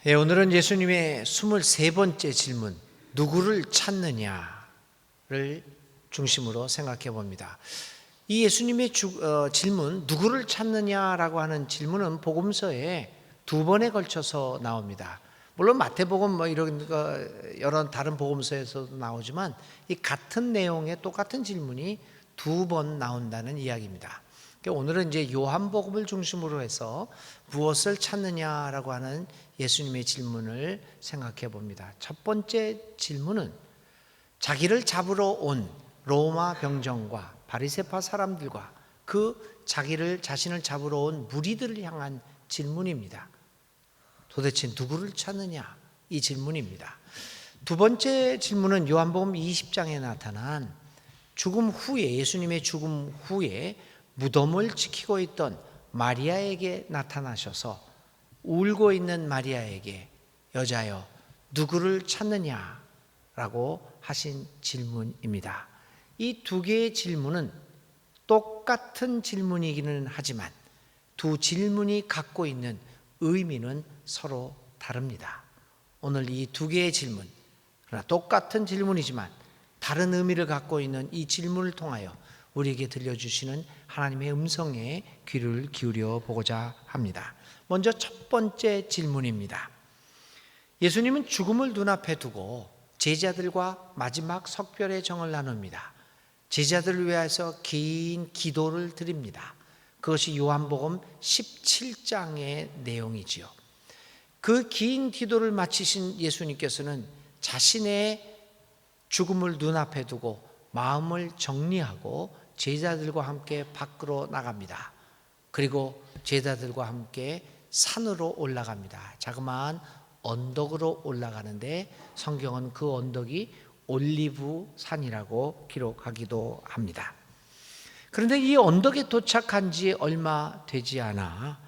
오늘은 예수님의 23번째 질문, 누구를 찾느냐를 중심으로 생각해 봅니다. 이 예수님의 질문, 누구를 찾느냐라고 하는 질문은 복음서에 2번에 걸쳐서 나옵니다. 물론 마태복음 이런 여러 다른 복음서에서도 나오지만 이 같은 내용의 똑같은 질문이 2번 나온다는 이야기입니다. 오늘은 이제 요한복음을 중심으로 해서 무엇을 찾느냐라고 하는 예수님의 질문을 생각해 봅니다. 첫 번째 질문은 자기를 잡으러 온 로마 병정과 바리새파 사람들과 그 자신을 잡으러 온 무리들을 향한 질문입니다. 도대체 누구를 찾느냐? 이 질문입니다. 두 번째 질문은 요한복음 20장에 나타난 죽음 후에, 예수님의 죽음 후에 무덤을 지키고 있던 마리아에게 나타나셔서 울고 있는 마리아에게 여자여 누구를 찾느냐라고 하신 질문입니다. 이 두 개의 질문은 똑같은 질문이기는 하지만 두 질문이 갖고 있는 의미는 서로 다릅니다. 오늘 이 두 개의 질문, 그러나 똑같은 질문이지만 다른 의미를 갖고 있는 이 질문을 통하여 우리에게 들려주시는 하나님의 음성에 귀를 기울여 보고자 합니다. 먼저 첫 번째 질문입니다. 예수님은 죽음을 눈앞에 두고 제자들과 마지막 석별의 정을 나눕니다. 제자들을 위해서 긴 기도를 드립니다. 그것이 요한복음 17장의 내용이지요. 그 긴 기도를 마치신 예수님께서는 자신의 죽음을 눈앞에 두고 마음을 정리하고 제자들과 함께 밖으로 나갑니다. 그리고 제자들과 함께 산으로 올라갑니다. 자그마한 언덕으로 올라가는데 성경은 그 언덕이 올리브 산이라고 기록하기도 합니다. 그런데 이 언덕에 도착한 지 얼마 되지 않아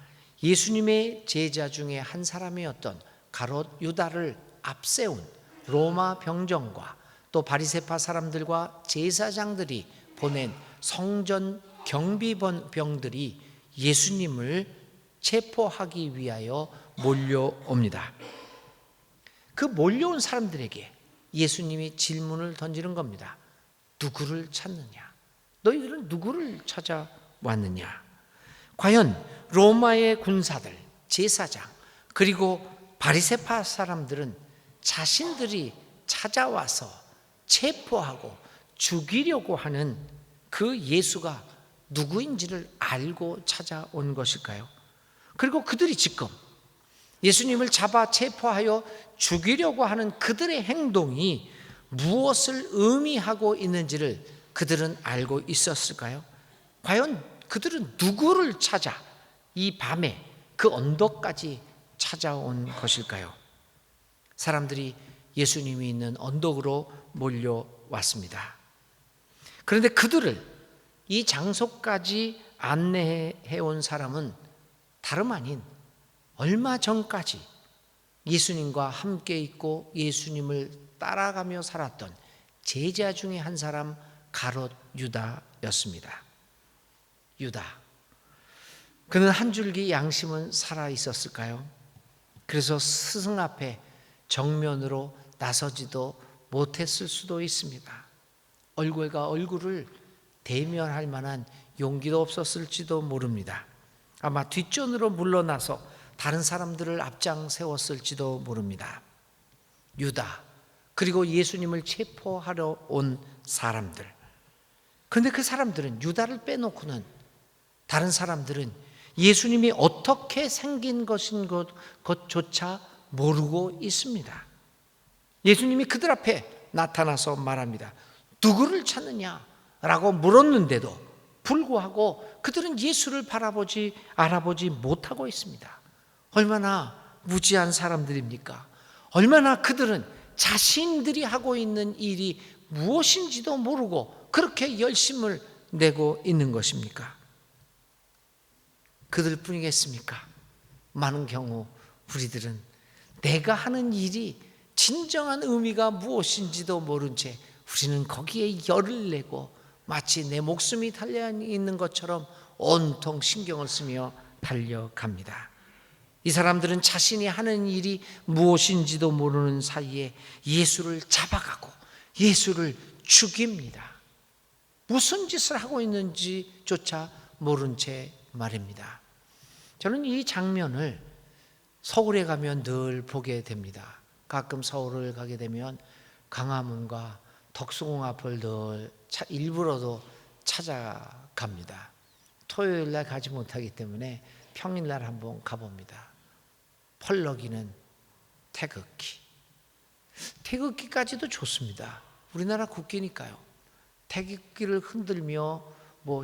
예수님의 제자 중에 한 사람이었던 가롯 유다를 앞세운 로마 병정과 또 바리새파 사람들과 제사장들이 보낸 성전 경비병들이 예수님을 체포하기 위하여 몰려옵니다. 그 몰려온 사람들에게 예수님이 질문을 던지는 겁니다. 누구를 찾느냐? 너희들은 누구를 찾아왔느냐? 과연 로마의 군사들, 제사장, 그리고 바리새파 사람들은 자신들이 찾아와서 체포하고 죽이려고 하는 그 예수가 누구인지를 알고 찾아온 것일까요? 그리고 그들이 지금 예수님을 잡아 체포하여 죽이려고 하는 그들의 행동이 무엇을 의미하고 있는지를 그들은 알고 있었을까요? 과연 그들은 누구를 찾아 이 밤에 그 언덕까지 찾아온 것일까요? 사람들이 예수님이 있는 언덕으로 몰려왔습니다. 그런데 그들을 이 장소까지 안내해 온 사람은 다름 아닌 얼마 전까지 예수님과 함께 있고 예수님을 따라가며 살았던 제자 중에 한 사람 가롯 유다였습니다. 유다. 그는 한 줄기 양심은 살아 있었을까요? 그래서 스승 앞에 정면으로 나서지도 못했을 수도 있습니다. 얼굴과 얼굴을 대면할 만한 용기도 없었을지도 모릅니다. 아마 뒷전으로 물러나서 다른 사람들을 앞장 세웠을지도 모릅니다. 유다, 그리고 예수님을 체포하러 온 사람들. 그런데 그 사람들은 유다를 빼놓고는 다른 사람들은 예수님이 어떻게 생긴 것인 것조차 모르고 있습니다. 예수님이 그들 앞에 나타나서 말합니다. 누구를 찾느냐라고 물었는데도 불구하고 그들은 예수를 알아보지 못하고 있습니다. 얼마나 무지한 사람들입니까? 얼마나 그들은 자신들이 하고 있는 일이 무엇인지도 모르고 그렇게 열심을 내고 있는 것입니까? 그들 뿐이겠습니까? 많은 경우 우리들은 내가 하는 일이 진정한 의미가 무엇인지도 모른 채 우리는 거기에 열을 내고 마치 내 목숨이 달려 있는 것처럼 온통 신경을 쓰며 달려갑니다. 이 사람들은 자신이 하는 일이 무엇인지도 모르는 사이에 예수를 잡아가고 예수를 죽입니다. 무슨 짓을 하고 있는지조차 모른 채 말입니다. 저는 이 장면을 서울에 가면 늘 보게 됩니다. 가끔 서울을 가게 되면 광화문과 덕수궁 앞을 늘 일부러도 찾아갑니다. 토요일 날 가지 못하기 때문에 평일 날 한번 가봅니다. 펄럭이는 태극기. 태극기까지도 좋습니다. 우리나라 국기니까요. 태극기를 흔들며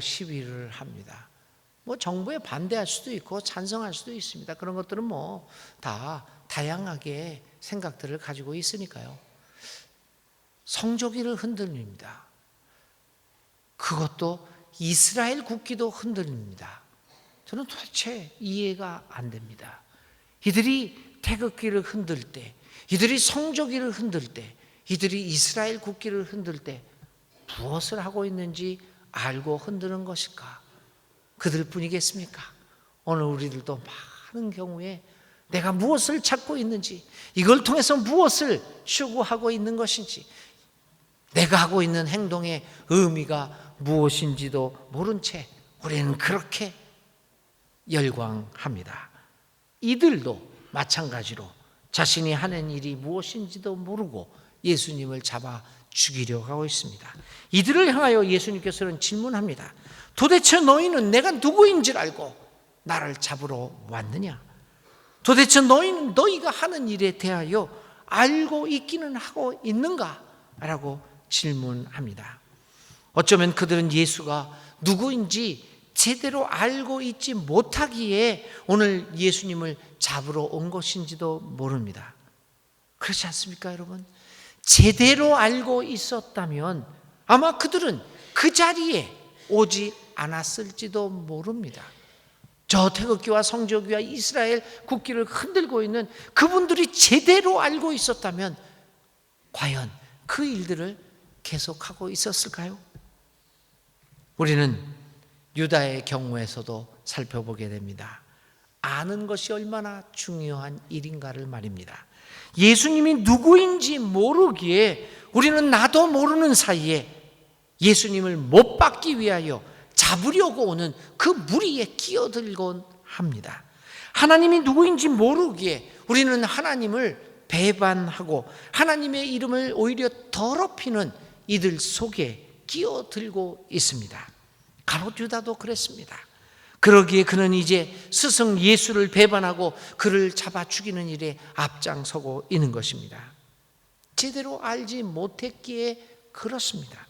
시위를 합니다. 정부에 반대할 수도 있고 찬성할 수도 있습니다. 그런 것들은 다 다양하게 생각들을 가지고 있으니까요. 성조기를 흔들립니다. 그것도 이스라엘 국기도 흔들립니다. 저는 도대체 이해가 안 됩니다. 이들이 태극기를 흔들 때, 이들이 성조기를 흔들 때, 이들이 이스라엘 국기를 흔들 때 무엇을 하고 있는지 알고 흔드는 것일까? 그들뿐이겠습니까? 오늘 우리들도 많은 경우에 내가 무엇을 찾고 있는지, 이걸 통해서 무엇을 추구하고 있는 것인지, 내가 하고 있는 행동의 의미가 무엇인지도 모른 채 우리는 그렇게 열광합니다. 이들도 마찬가지로 자신이 하는 일이 무엇인지도 모르고 예수님을 잡아 죽이려고 하고 있습니다. 이들을 향하여 예수님께서는 질문합니다. 도대체 너희는 내가 누구인 줄 알고 나를 잡으러 왔느냐? 도대체 너희는 너희가 하는 일에 대하여 알고 있기는 하고 있는가? 라고 질문합니다. 어쩌면 그들은 예수가 누구인지 제대로 알고 있지 못하기에 오늘 예수님을 잡으러 온 것인지도 모릅니다. 그렇지 않습니까, 여러분? 제대로 알고 있었다면 아마 그들은 그 자리에 오지 않았을지도 모릅니다. 저 태극기와 성조기와 이스라엘 국기를 흔들고 있는 그분들이 제대로 알고 있었다면 과연 그 일들을 계속하고 있었을까요? 우리는 유다의 경우에서도 살펴보게 됩니다. 아는 것이 얼마나 중요한 일인가를 말입니다. 예수님이 누구인지 모르기에 우리는 나도 모르는 사이에 예수님을 못 받기 위하여 잡으려고 오는 그 무리에 끼어들곤 합니다. 하나님이 누구인지 모르기에 우리는 하나님을 배반하고 하나님의 이름을 오히려 더럽히는 이들 속에 끼어들고 있습니다. 가롯 유다도 그랬습니다. 그러기에 그는 이제 스승 예수를 배반하고 그를 잡아 죽이는 일에 앞장서고 있는 것입니다. 제대로 알지 못했기에 그렇습니다.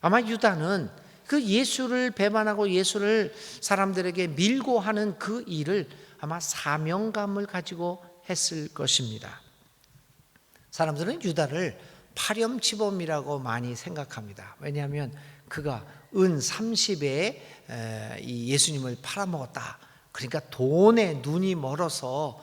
아마 유다는 그 예수를 배반하고 예수를 사람들에게 밀고 하는 그 일을 아마 사명감을 가지고 했을 것입니다. 사람들은 유다를 파렴치범이라고 많이 생각합니다. 왜냐하면 그가 은 30에 이 예수님을 팔아먹었다. 그러니까 돈에 눈이 멀어서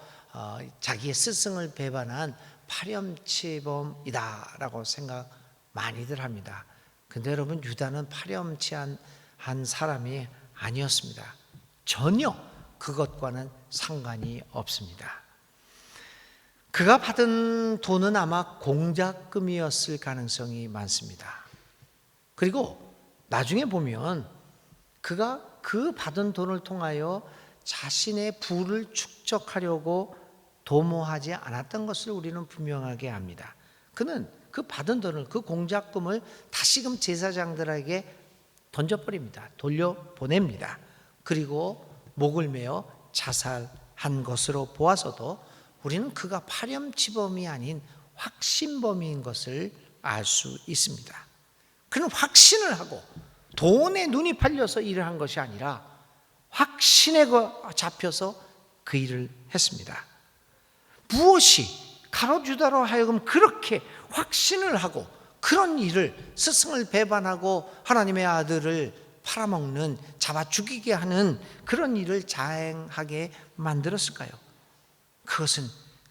자기의 스승을 배반한 파렴치범이다라고 생각 많이들 합니다. 근데 여러분, 유다는 파렴치한 사람이 아니었습니다. 전혀 그것과는 상관이 없습니다. 그가 받은 돈은 아마 공작금이었을 가능성이 많습니다. 그리고 나중에 보면 그가 그 받은 돈을 통하여 자신의 부를 축적하려고 도모하지 않았던 것을 우리는 분명하게 압니다. 그는 그 받은 돈을, 그 공작금을 다시금 제사장들에게 던져버립니다. 돌려보냅니다. 그리고 목을 메어 자살한 것으로 보아서도 우리는 그가 파렴치범이 아닌 확신범인 것을 알 수 있습니다. 그는 확신을 하고 돈에 눈이 팔려서 일을 한 것이 아니라 확신에 잡혀서 그 일을 했습니다. 무엇이 가롯 유다로 하여금 그렇게 확신을 하고 그런 일을, 스승을 배반하고 하나님의 아들을 팔아먹는, 잡아 죽이게 하는 그런 일을 자행하게 만들었을까요? 그것은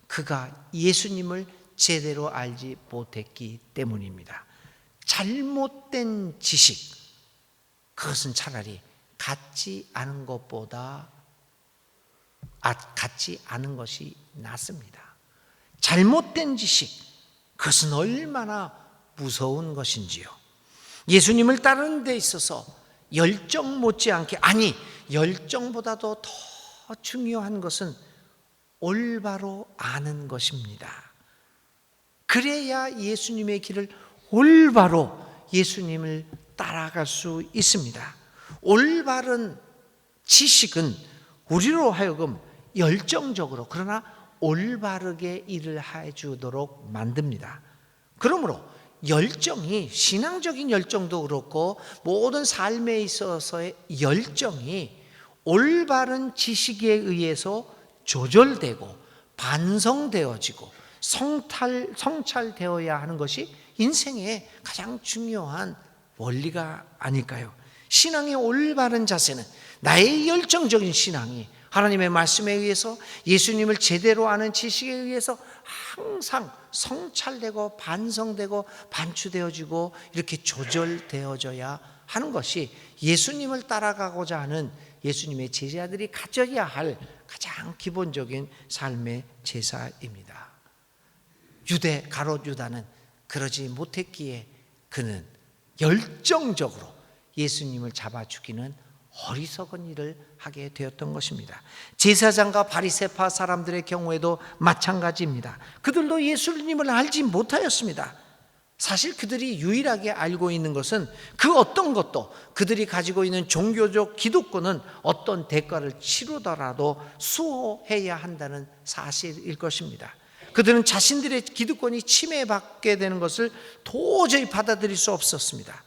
그가 예수님을 제대로 알지 못했기 때문입니다. 잘못된 지식, 그것은 차라리 갖지 않은 것보다 같지 않은 것이 낫습니다. 잘못된 지식, 그것은 얼마나 무서운 것인지요. 예수님을 따르는 데 있어서 열정 못지않게, 아니 열정보다도 더 중요한 것은 올바로 아는 것입니다. 그래야 예수님의 길을 올바로 예수님을 따라갈 수 있습니다. 올바른 지식은 우리로 하여금 열정적으로 그러나 올바르게 일을 해주도록 만듭니다. 그러므로 열정이, 신앙적인 열정도 그렇고 모든 삶에 있어서의 열정이 올바른 지식에 의해서 조절되고 반성되어지고 성찰되어야 하는 것이 인생의 가장 중요한 원리가 아닐까요? 신앙의 올바른 자세는, 나의 열정적인 신앙이 하나님의 말씀에 의해서, 예수님을 제대로 아는 지식에 의해서 항상 성찰되고 반성되고 반추되어지고 이렇게 조절되어져야 하는 것이 예수님을 따라가고자 하는 예수님의 제자들이 가져야 할 가장 기본적인 삶의 제사입니다. 가롯 유다는 그러지 못했기에 그는 열정적으로 예수님을 잡아 죽이는 어리석은 일을 하게 되었던 것입니다. 제사장과 바리새파 사람들의 경우에도 마찬가지입니다. 그들도 예수님을 알지 못하였습니다. 사실 그들이 유일하게 알고 있는 것은 그 어떤 것도 그들이 가지고 있는 종교적 기득권은 어떤 대가를 치르더라도 수호해야 한다는 사실일 것입니다. 그들은 자신들의 기득권이 침해받게 되는 것을 도저히 받아들일 수 없었습니다.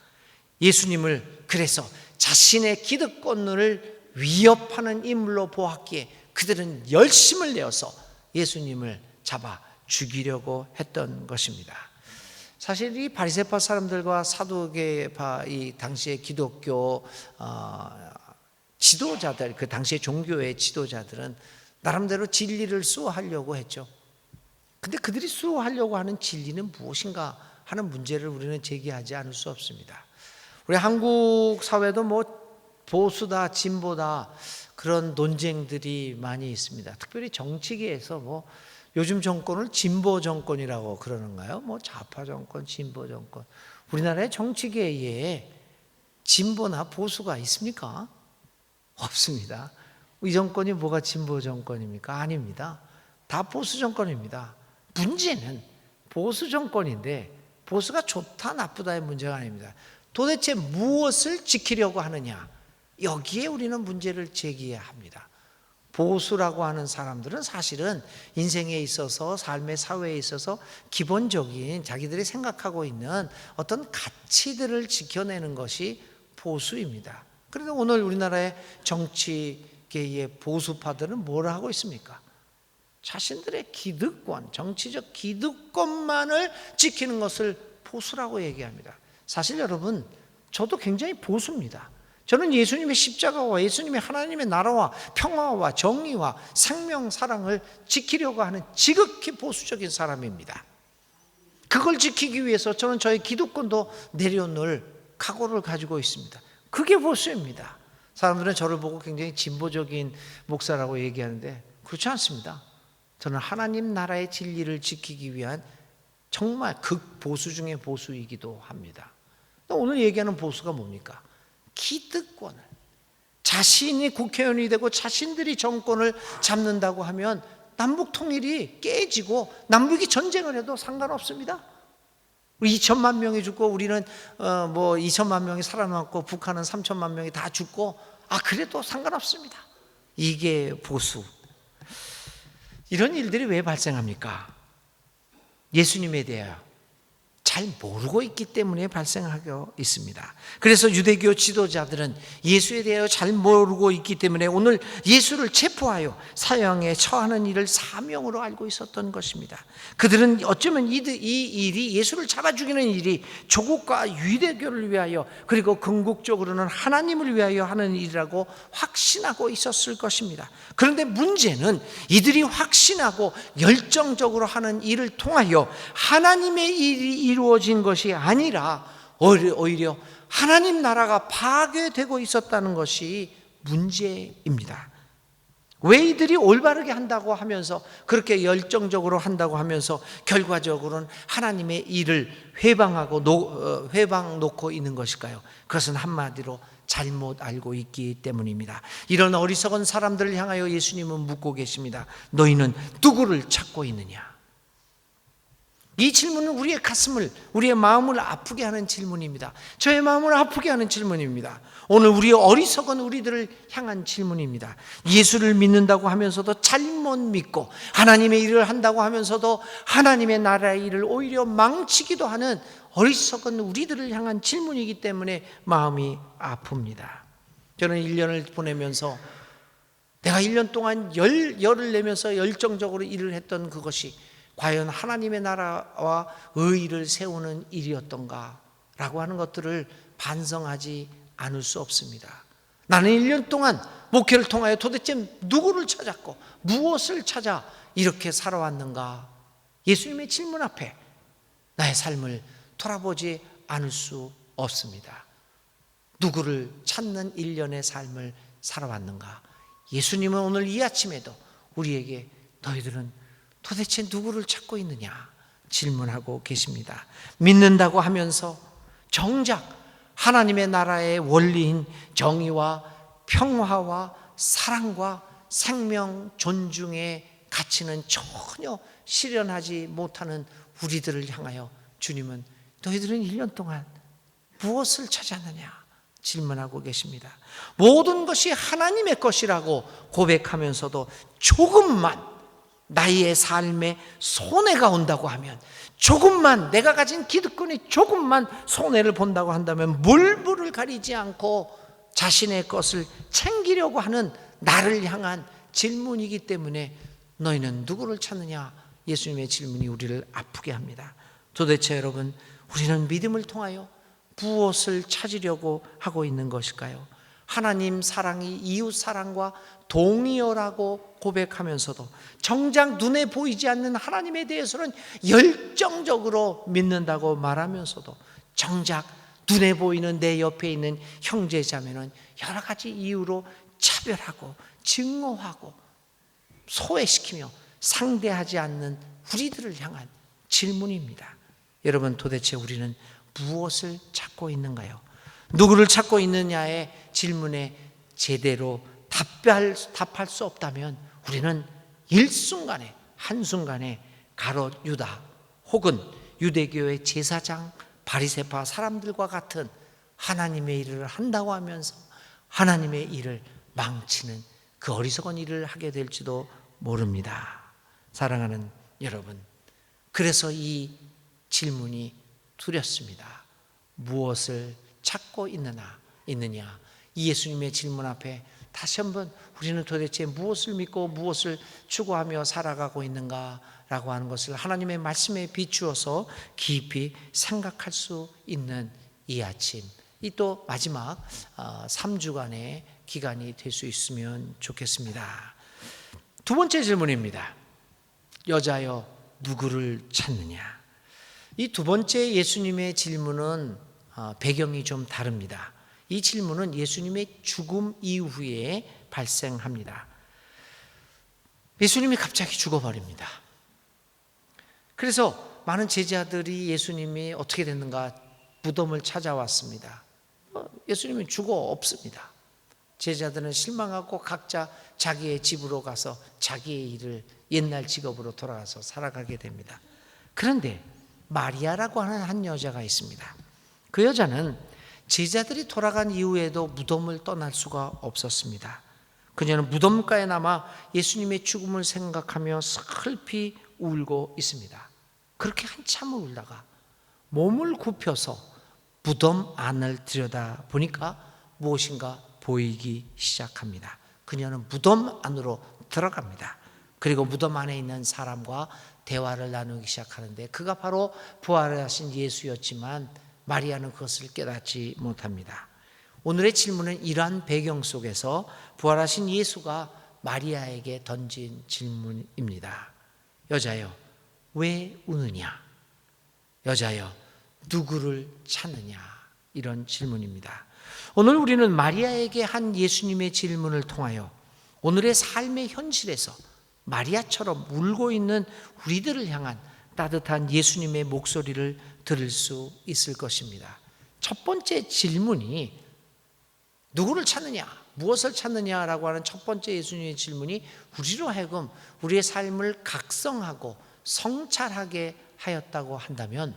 예수님을 그래서 자신의 기득권을 위협하는 인물로 보았기에 그들은 열심을 내어서 예수님을 잡아 죽이려고 했던 것입니다. 사실 이 바리새파 사람들과 사두개파, 이 당시의 기독교 지도자들, 그 당시의 종교의 지도자들은 나름대로 진리를 수호하려고 했죠. 근데 그들이 수호하려고 하는 진리는 무엇인가 하는 문제를 우리는 제기하지 않을 수 없습니다. 우리 한국 사회도 뭐 보수다 진보다 그런 논쟁들이 많이 있습니다. 특별히 정치계에서 뭐 요즘 정권을 진보 정권이라고 그러는가요? 뭐 좌파 정권, 진보 정권. 우리나라의 정치계에 진보나 보수가 있습니까? 없습니다. 이 정권이 뭐가 진보 정권입니까? 아닙니다. 다 보수 정권입니다. 문제는 보수 정권인데 보수가 좋다 나쁘다의 문제가 아닙니다. 도대체 무엇을 지키려고 하느냐, 여기에 우리는 문제를 제기해야 합니다. 보수라고 하는 사람들은 사실은 인생에 있어서, 삶의 사회에 있어서 기본적인 자기들이 생각하고 있는 어떤 가치들을 지켜내는 것이 보수입니다. 그런데 오늘 우리나라의 정치계의 보수파들은 뭘 하고 있습니까? 자신들의 기득권, 정치적 기득권만을 지키는 것을 보수라고 얘기합니다. 사실 여러분, 저도 굉장히 보수입니다. 저는 예수님의 십자가와 예수님의 하나님의 나라와 평화와 정의와 생명, 사랑을 지키려고 하는 지극히 보수적인 사람입니다. 그걸 지키기 위해서 저는 저의 기득권도 내려놓을 각오를 가지고 있습니다. 그게 보수입니다. 사람들은 저를 보고 굉장히 진보적인 목사라고 얘기하는데 그렇지 않습니다. 저는 하나님 나라의 진리를 지키기 위한 정말 극보수 중의 보수이기도 합니다. 오늘 얘기하는 보수가 뭡니까? 기득권을, 자신이 국회의원이 되고 자신들이 정권을 잡는다고 하면 남북 통일이 깨지고 남북이 전쟁을 해도 상관없습니다. 우리 2천만 명이 죽고 우리는 2천만 명이 살아남고 북한은 3천만 명이 다 죽고 그래도 상관없습니다. 이게 보수. 이런 일들이 왜 발생합니까? 예수님에 대하여 잘 모르고 있기 때문에 발생하고 있습니다. 그래서 유대교 지도자들은 예수에 대하여 잘 모르고 있기 때문에 오늘 예수를 체포하여 사형에 처하는 일을 사명으로 알고 있었던 것입니다. 그들은 어쩌면 이 일이, 예수를 잡아 죽이는 일이 조국과 유대교를 위하여 그리고 궁극적으로는 하나님을 위하여 하는 일이라고 확신하고 있었을 것입니다. 그런데 문제는 이들이 확신하고 열정적으로 하는 일을 통하여 하나님의 일이 이루어진 것이 아니라 오히려 하나님 나라가 파괴되고 있었다는 것이 문제입니다. 왜 이들이 올바르게 한다고 하면서 그렇게 열정적으로 한다고 하면서 결과적으로는 하나님의 일을 회방 놓고 있는 것일까요? 그것은 한마디로 잘못 알고 있기 때문입니다. 이런 어리석은 사람들을 향하여 예수님은 묻고 계십니다. 너희는 누구를 찾고 있느냐? 이 질문은 우리의 가슴을, 우리의 마음을 아프게 하는 질문입니다. 저의 마음을 아프게 하는 질문입니다. 오늘 우리의 어리석은 우리들을 향한 질문입니다. 예수를 믿는다고 하면서도 잘못 믿고 하나님의 일을 한다고 하면서도 하나님의 나라의 일을 오히려 망치기도 하는 어리석은 우리들을 향한 질문이기 때문에 마음이 아픕니다. 저는 1년을 보내면서 내가 1년 동안 열을 내면서 열정적으로 일을 했던 그것이 과연 하나님의 나라와 의의를 세우는 일이었던가 라고 하는 것들을 반성하지 않을 수 없습니다. 나는 1년 동안 목회를 통하여 도대체 누구를 찾았고 무엇을 찾아 이렇게 살아왔는가? 예수님의 질문 앞에 나의 삶을 돌아보지 않을 수 없습니다. 누구를 찾는 1년의 삶을 살아왔는가? 예수님은 오늘 이 아침에도 우리에게 너희들은 도대체 누구를 찾고 있느냐 질문하고 계십니다. 믿는다고 하면서 정작 하나님의 나라의 원리인 정의와 평화와 사랑과 생명 존중의 가치는 전혀 실현하지 못하는 우리들을 향하여 주님은 너희들은 1년 동안 무엇을 찾았느냐 질문하고 계십니다. 모든 것이 하나님의 것이라고 고백하면서도 조금만 나의 삶에 손해가 온다고 하면, 조금만 내가 가진 기득권이 조금만 손해를 본다고 한다면 물불을 가리지 않고 자신의 것을 챙기려고 하는 나를 향한 질문이기 때문에 너희는 누구를 찾느냐? 예수님의 질문이 우리를 아프게 합니다. 도대체 여러분, 우리는 믿음을 통하여 무엇을 찾으려고 하고 있는 것일까요? 하나님 사랑이 이웃 사랑과 동의어라고 고백하면서도 정작 눈에 보이지 않는 하나님에 대해서는 열정적으로 믿는다고 말하면서도 정작 눈에 보이는 내 옆에 있는 형제 자매는 여러 가지 이유로 차별하고 증오하고 소외시키며 상대하지 않는 우리들을 향한 질문입니다. 여러분, 도대체 우리는 무엇을 찾고 있는가요? 누구를 찾고 있느냐의 질문에 제대로 답할 수 없다면 우리는 일순간에 한순간에 가롯 유다 혹은 유대교의 제사장 바리새파 사람들과 같은 하나님의 일을 한다고 하면서 하나님의 일을 망치는 그 어리석은 일을 하게 될지도 모릅니다. 사랑하는 여러분, 그래서 이 질문이 두렵습니다. 무엇을 찾고 있느냐? 이 예수님의 질문 앞에 다시 한번 우리는 도대체 무엇을 믿고 무엇을 추구하며 살아가고 있는가라고 하는 것을 하나님의 말씀에 비추어서 깊이 생각할 수 있는 이 아침, 이 또 마지막 3주간의 기간이 될 수 있으면 좋겠습니다. 두 번째 질문입니다. 여자여 누구를 찾느냐? 이 두 번째 예수님의 질문은 배경이 좀 다릅니다. 이 질문은 예수님의 죽음 이후에 발생합니다. 예수님이 갑자기 죽어버립니다. 그래서 많은 제자들이 예수님이 어떻게 됐는가 무덤을 찾아왔습니다. 예수님은 죽어 없습니다. 제자들은 실망하고 각자 자기의 집으로 가서 자기의 일을 옛날 직업으로 돌아가서 살아가게 됩니다. 그런데 마리아라고 하는 한 여자가 있습니다. 그 여자는 제자들이 돌아간 이후에도 무덤을 떠날 수가 없었습니다. 그녀는 무덤가에 남아 예수님의 죽음을 생각하며 슬피 울고 있습니다. 그렇게 한참을 울다가 몸을 굽혀서 무덤 안을 들여다 보니까 무엇인가 보이기 시작합니다. 그녀는 무덤 안으로 들어갑니다. 그리고 무덤 안에 있는 사람과 대화를 나누기 시작하는데 그가 바로 부활하신 예수였지만 마리아는 그것을 깨닫지 못합니다. 오늘의 질문은 이러한 배경 속에서 부활하신 예수가 마리아에게 던진 질문입니다. 여자여, 왜 우느냐? 여자여, 누구를 찾느냐? 이런 질문입니다. 오늘 우리는 마리아에게 한 예수님의 질문을 통하여 오늘의 삶의 현실에서 마리아처럼 울고 있는 우리들을 향한 따뜻한 예수님의 목소리를 들을 수 있을 것입니다. 첫 번째 질문이 누구를 찾느냐, 무엇을 찾느냐라고 하는 첫 번째 예수님의 질문이 우리로 하여금 우리의 삶을 각성하고 성찰하게 하였다고 한다면,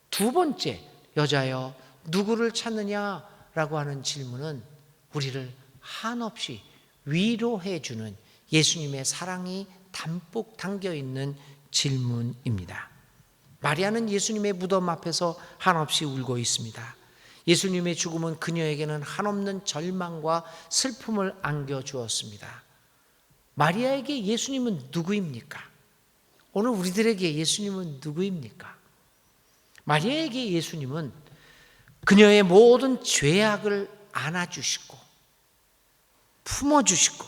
두 번째, 여자여 누구를 찾느냐라고 하는 질문은 우리를 한없이 위로해 주는 예수님의 사랑이 담뿍 담겨 있는 질문입니다. 마리아는 예수님의 무덤 앞에서 한없이 울고 있습니다. 예수님의 죽음은 그녀에게는 한없는 절망과 슬픔을 안겨주었습니다. 마리아에게 예수님은 누구입니까? 오늘 우리들에게 예수님은 누구입니까? 마리아에게 예수님은 그녀의 모든 죄악을 안아주시고 품어주시고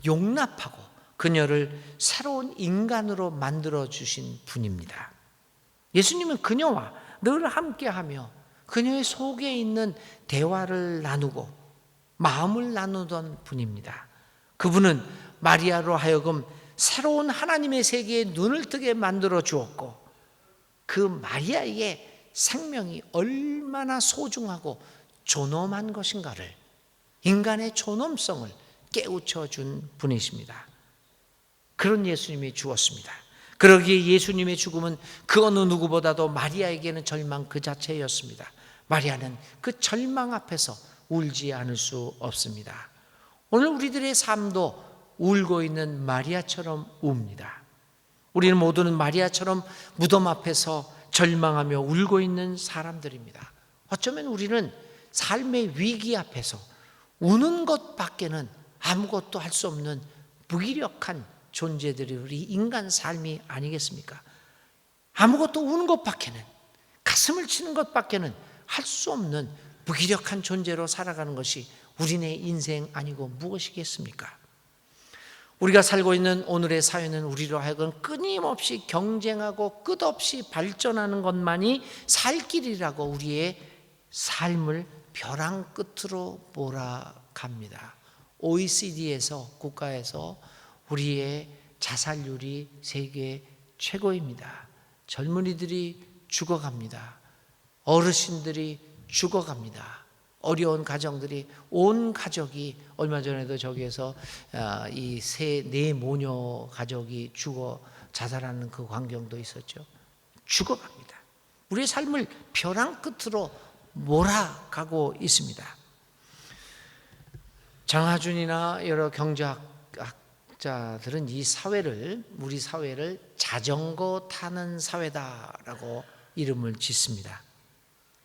용납하고 그녀를 새로운 인간으로 만들어주신 분입니다. 예수님은 그녀와 늘 함께하며 그녀의 속에 있는 대화를 나누고 마음을 나누던 분입니다. 그분은 마리아로 하여금 새로운 하나님의 세계에 눈을 뜨게 만들어 주었고, 그 마리아에게 생명이 얼마나 소중하고 존엄한 것인가를, 인간의 존엄성을 깨우쳐 준 분이십니다. 그런 예수님이 죽었습니다. 그러기에 예수님의 죽음은 그 어느 누구보다도 마리아에게는 절망 그 자체였습니다. 마리아는 그 절망 앞에서 울지 않을 수 없습니다. 오늘 우리들의 삶도 울고 있는 마리아처럼 웁니다. 우리는 모두는 마리아처럼 무덤 앞에서 절망하며 울고 있는 사람들입니다. 어쩌면 우리는 삶의 위기 앞에서 우는 것밖에는 아무것도 할 수 없는 무기력한 존재들이 우리 인간 삶이 아니겠습니까? 아무것도 우는 것밖에는, 가슴을 치는 것밖에는 할 수 없는 무기력한 존재로 살아가는 것이 우리네 인생 아니고 무엇이겠습니까? 우리가 살고 있는 오늘의 사회는 우리로 하여금 끊임없이 경쟁하고 끝없이 발전하는 것만이 살 길이라고 우리의 삶을 벼랑 끝으로 몰아갑니다. OECD에서, 국가에서 우리의 자살률이 세계 최고입니다. 젊은이들이 죽어갑니다. 어르신들이 죽어갑니다. 어려운 가정들이, 온 가족이, 얼마 전에도 저기에서 이 네 모녀 가족이 죽어 자살하는 그 광경도 있었죠. 죽어갑니다. 우리의 삶을 벼랑 끝으로 몰아가고 있습니다. 장하준이나 여러 경제학자들은 이 사회를, 우리 사회를 자전거 타는 사회다라고 이름을 짓습니다.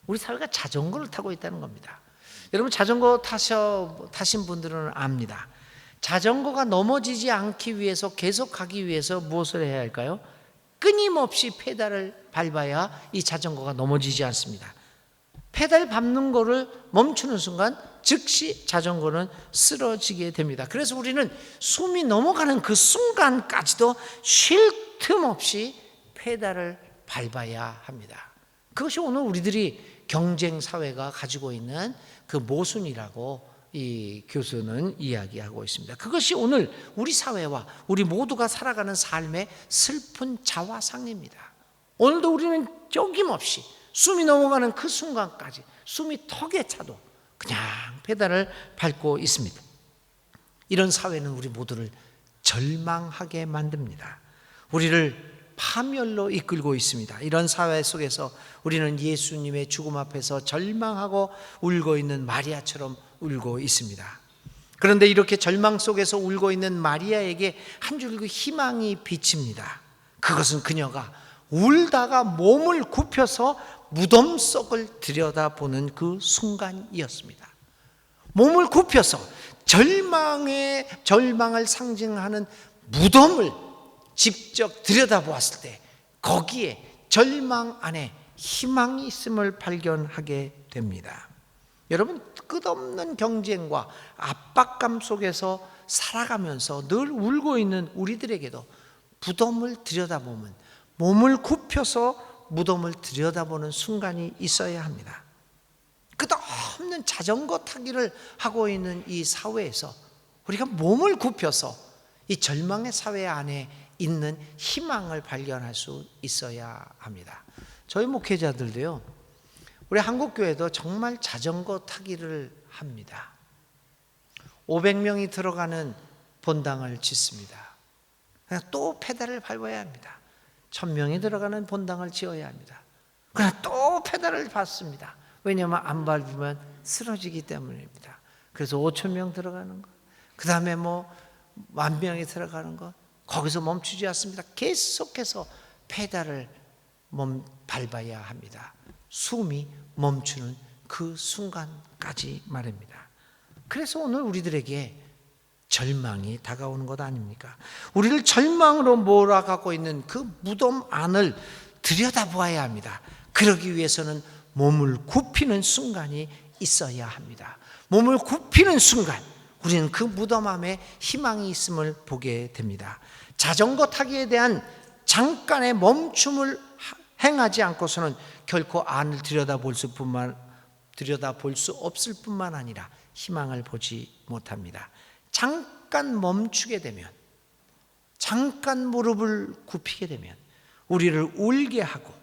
우리 사회가 자전거를 타고 있다는 겁니다. 여러분, 자전거 타신 분들은 압니다. 자전거가 넘어지지 않기 위해서, 계속 가기 위해서 무엇을 해야 할까요? 끊임없이 페달을 밟아야 이 자전거가 넘어지지 않습니다. 페달 밟는 거를 멈추는 순간 즉시 자전거는 쓰러지게 됩니다. 그래서 우리는 숨이 넘어가는 그 순간까지도 쉴 틈 없이 페달을 밟아야 합니다. 그것이 오늘 우리들이 경쟁 사회가 가지고 있는 그 모순이라고 이 교수는 이야기하고 있습니다. 그것이 오늘 우리 사회와 우리 모두가 살아가는 삶의 슬픈 자화상입니다. 오늘도 우리는 껴김없이 숨이 넘어가는 그 순간까지 숨이 턱에 차도 그냥 페달을 밟고 있습니다. 이런 사회는 우리 모두를 절망하게 만듭니다. 우리를 파멸로 이끌고 있습니다. 이런 사회 속에서 우리는 예수님의 죽음 앞에서 절망하고 울고 있는 마리아처럼 울고 있습니다. 그런데 이렇게 절망 속에서 울고 있는 마리아에게 한 줄기 희망이 비칩니다. 그것은 그녀가 울다가 몸을 굽혀서 무덤 속을 들여다보는 그 순간이었습니다. 몸을 굽혀서 절망을 상징하는 무덤을 직접 들여다보았을 때 거기에 절망 안에 희망이 있음을 발견하게 됩니다. 여러분, 끝없는 경쟁과 압박감 속에서 살아가면서 늘 울고 있는 우리들에게도 무덤을 들여다보면, 몸을 굽혀서 무덤을 들여다보는 순간이 있어야 합니다. 끝없는 자전거 타기를 하고 있는 이 사회에서 우리가 몸을 굽혀서 이 절망의 사회 안에 있는 희망을 발견할 수 있어야 합니다. 저희 목회자들도요, 우리 한국교회도 정말 자전거 타기를 합니다. 500명이 들어가는 본당을 짓습니다. 그러나 또 페달을 밟아야 합니다. 1000명이 들어가는 본당을 지어야 합니다. 그러나 또 페달을 밟습니다. 왜냐하면 안 밟으면 쓰러지기 때문입니다. 그래서 5000명 들어가는 것, 그 다음에 10,000명이 들어가는 것, 거기서 멈추지 않습니다. 계속해서 페달을 밟아야 합니다. 숨이 멈추는 그 순간까지 말입니다. 그래서 오늘 우리들에게 절망이 다가오는 것 아닙니까? 우리를 절망으로 몰아가고 있는 그 무덤 안을 들여다보아야 합니다. 그러기 위해서는 몸을 굽히는 순간이 있어야 합니다. 몸을 굽히는 순간 우리는 그 무덤 안에 희망이 있음을 보게 됩니다. 자전거 타기에 대한 잠깐의 멈춤을 행하지 않고서는 결코 안을 들여다볼 수 없을 뿐만 아니라 희망을 보지 못합니다. 잠깐 멈추게 되면, 잠깐 무릎을 굽히게 되면 우리를 울게 하고,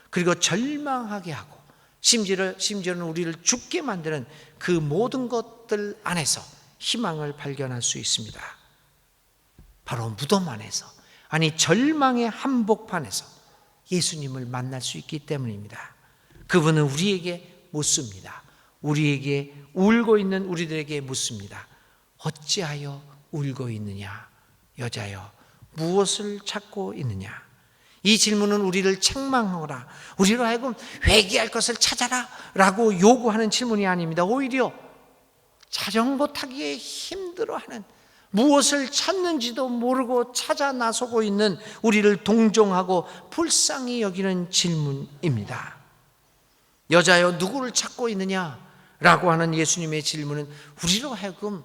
그리고 절망하게 하고, 심지어는 우리를 죽게 만드는 그 모든 것들 안에서 희망을 발견할 수 있습니다. 바로 무덤 안에서, 아니 절망의 한복판에서 예수님을 만날 수 있기 때문입니다. 그분은 우리에게 묻습니다. 우리에게 울고 있는 우리들에게 묻습니다. 어찌하여 울고 있느냐? 여자여, 무엇을 찾고 있느냐? 이 질문은 우리를 책망하거나 우리로 하여금 회개할 것을 찾아라 라고 요구하는 질문이 아닙니다. 오히려 자전거 타기에 힘들어하는, 무엇을 찾는지도 모르고 찾아 나서고 있는 우리를 동정하고 불쌍히 여기는 질문입니다. 여자여, 누구를 찾고 있느냐? 라고 하는 예수님의 질문은 우리로 하여금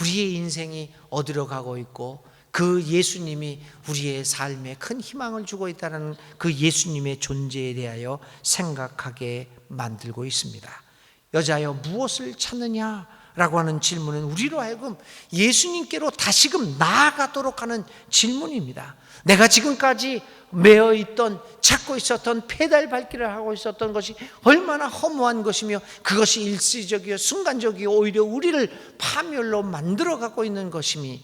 우리의 인생이 어디로 가고 있고 그 예수님이 우리의 삶에 큰 희망을 주고 있다는 그 예수님의 존재에 대하여 생각하게 만들고 있습니다. 여자여, 무엇을 찾느냐? 라고 하는 질문은 우리로 하여금 예수님께로 다시금 나아가도록 하는 질문입니다. 내가 지금까지 찾고 있었던 페달 밟기를 하고 있었던 것이 얼마나 허무한 것이며 그것이 일시적이요 순간적이요 오히려 우리를 파멸로 만들어가고 있는 것이니,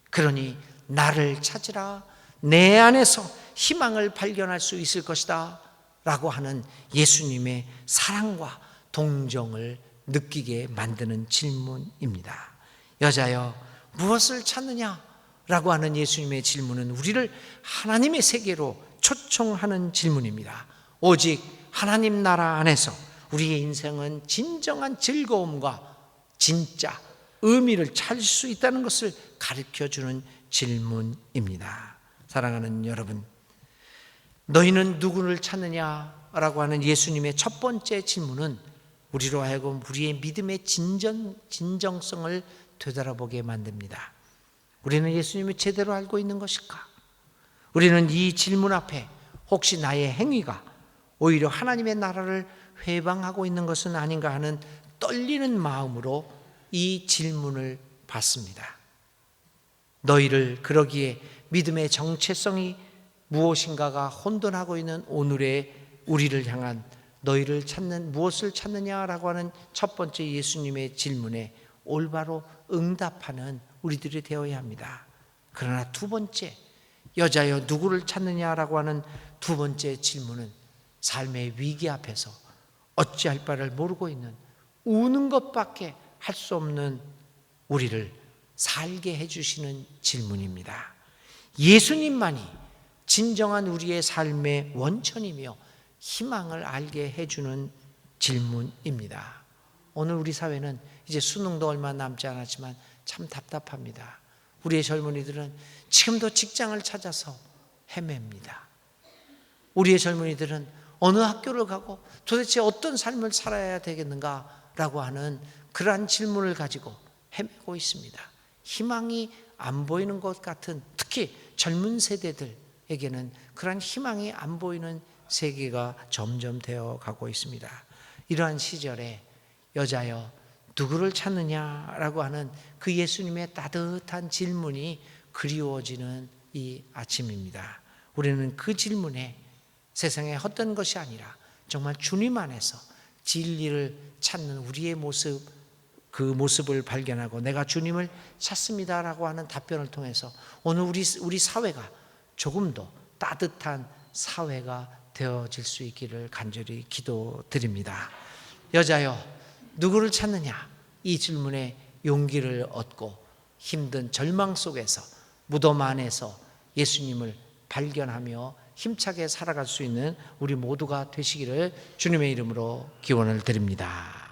그러니 나를 찾으라, 내 안에서 희망을 발견할 수 있을 것이다 라고 하는 예수님의 사랑과 동정을 느끼게 만드는 질문입니다. 여자여, 무엇을 찾느냐? 라고 하는 예수님의 질문은 우리를 하나님의 세계로 초청하는 질문입니다. 오직 하나님 나라 안에서 우리의 인생은 진정한 즐거움과 진짜 의미를 찾을 수 있다는 것을 가르쳐주는 질문입니다. 사랑하는 여러분, 너희는 누구를 찾느냐라고 하는 예수님의 첫 번째 질문은 우리로 하여금 우리의 믿음의 진정성을 되돌아보게 만듭니다. 우리는 예수님을 제대로 알고 있는 것일까? 우리는 이 질문 앞에 혹시 나의 행위가 오히려 하나님의 나라를 회방하고 있는 것은 아닌가 하는 떨리는 마음으로 이 질문을 받습니다. 너희를 그러기에 믿음의 정체성이 무엇인가가 혼돈하고 있는 오늘의 우리를 향한 너희를 찾는 무엇을 찾느냐라고 하는 첫 번째 예수님의 질문에 올바로 응답하는 우리들이 되어야 합니다. 그러나 두 번째, 여자여 누구를 찾느냐라고 하는 두 번째 질문은 삶의 위기 앞에서 어찌할 바를 모르고 있는, 우는 것밖에 할 수 없는 우리를 살게 해주시는 질문입니다. 예수님만이 진정한 우리의 삶의 원천이며 희망을 알게 해주는 질문입니다. 오늘 우리 사회는 이제 수능도 얼마 남지 않았지만 참 답답합니다. 우리의 젊은이들은 지금도 직장을 찾아서 헤맵니다. 우리의 젊은이들은 어느 학교를 가고 도대체 어떤 삶을 살아야 되겠는가라고 하는 그러한 질문을 가지고 헤매고 있습니다. 희망이 안 보이는 것 같은, 특히 젊은 세대들에게는 그러한 희망이 안 보이는 세계가 점점 되어 가고 있습니다. 이러한 시절에 여자여 누구를 찾느냐라고 하는 그 예수님의 따뜻한 질문이 그리워지는 이 아침입니다. 우리는 그 질문에 세상의 헛된 것이 아니라 정말 주님 안에서 진리를 찾는 우리의 모습, 그 모습을 발견하고 내가 주님을 찾습니다라고 하는 답변을 통해서 오늘 우리 사회가 조금 더 따뜻한 사회가 되어질 수 있기를 간절히 기도드립니다. 여자여, 누구를 찾느냐? 이 질문에 용기를 얻고 힘든 절망 속에서 무덤 안에서 예수님을 발견하며 힘차게 살아갈 수 있는 우리 모두가 되시기를 주님의 이름으로 기원을 드립니다.